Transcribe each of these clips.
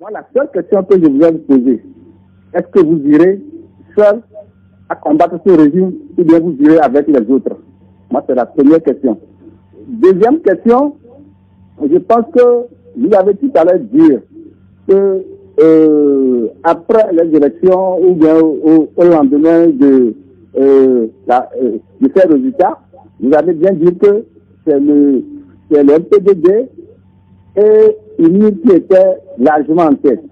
Moi, la seule question que je voulais vous poser, est-ce que vous irez seul à combattre ce régime ou bien vous irez avec les autres? Moi, c'est la première question. Deuxième question, je pense que vous avez tout à l'heure dit que après les élections ou bien au lendemain de ces résultats, vous avez bien dit que c'est le MPDD et UNIR qui étaient largement en tête.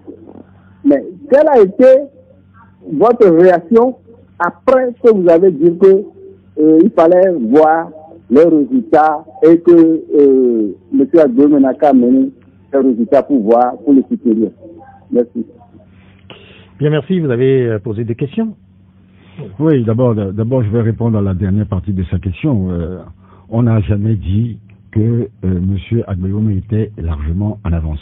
Mais quelle a été votre réaction après que vous avez dit que il fallait voir les résultats et que M. Agbo Menaka a mené les résultats pour voir pour le supérieur? Merci. Bien, merci. Vous avez posé des questions? Oui, d'abord, je vais répondre à la dernière partie de sa question. On n'a jamais dit que M. Agbo était largement en avance.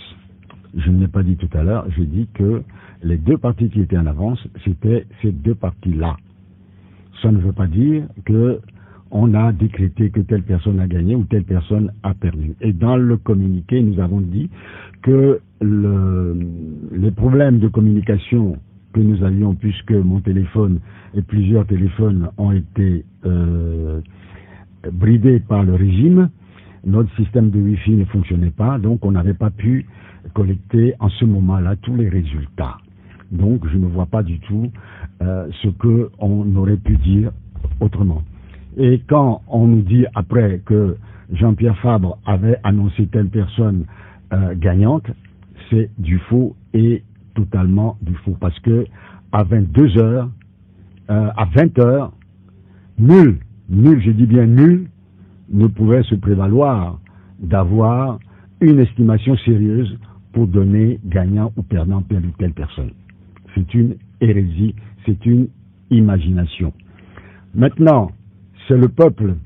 Je ne l'ai pas dit tout à l'heure. J'ai dit que les deux partis qui étaient en avance, c'était ces deux partis-là. Ça ne veut pas dire que on a décrété que telle personne a gagné ou telle personne a perdu. Et dans le communiqué, nous avons dit que les problèmes de communication que nous avions, puisque mon téléphone et plusieurs téléphones ont été bridés par le régime, notre système de Wi-Fi ne fonctionnait pas, donc on n'avait pas pu collecter en ce moment-là tous les résultats. Donc je ne vois pas du tout ce qu'on aurait pu dire autrement. Et quand on nous dit après que Jean-Pierre Fabre avait annoncé telle personne gagnante, c'est du faux et totalement du faux. Parce que à 22 heures, à 20 heures, nul, je dis bien nul, ne pouvait se prévaloir d'avoir une estimation sérieuse pour donner gagnant ou perdant telle ou telle personne. C'est une hérésie, c'est une imagination. Maintenant, c'est le peuple,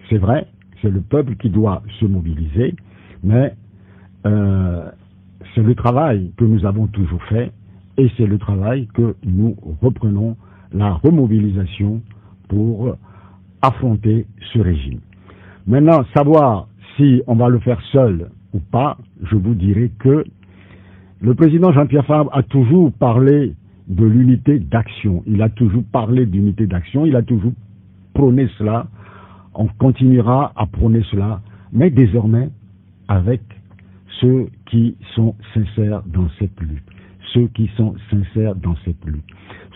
c'est vrai, c'est le peuple qui doit se mobiliser, mais c'est le travail que nous avons toujours fait et c'est le travail que nous reprenons, la remobilisation pour affronter ce régime. Maintenant, savoir si on va le faire seul ou pas, je vous dirai que le président Jean-Pierre Fabre a toujours parlé de l'unité d'action. Il a toujours parlé d'unité d'action, il a toujours prôné cela, on continuera à prôner cela, mais désormais avec ceux qui sont sincères dans cette lutte, ceux qui sont sincères dans cette lutte,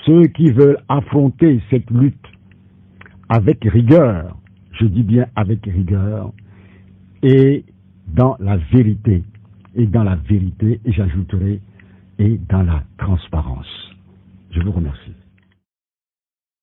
ceux qui veulent affronter cette lutte avec rigueur, je dis bien avec rigueur, et dans la vérité, et j'ajouterai, et dans la transparence. Je vous remercie.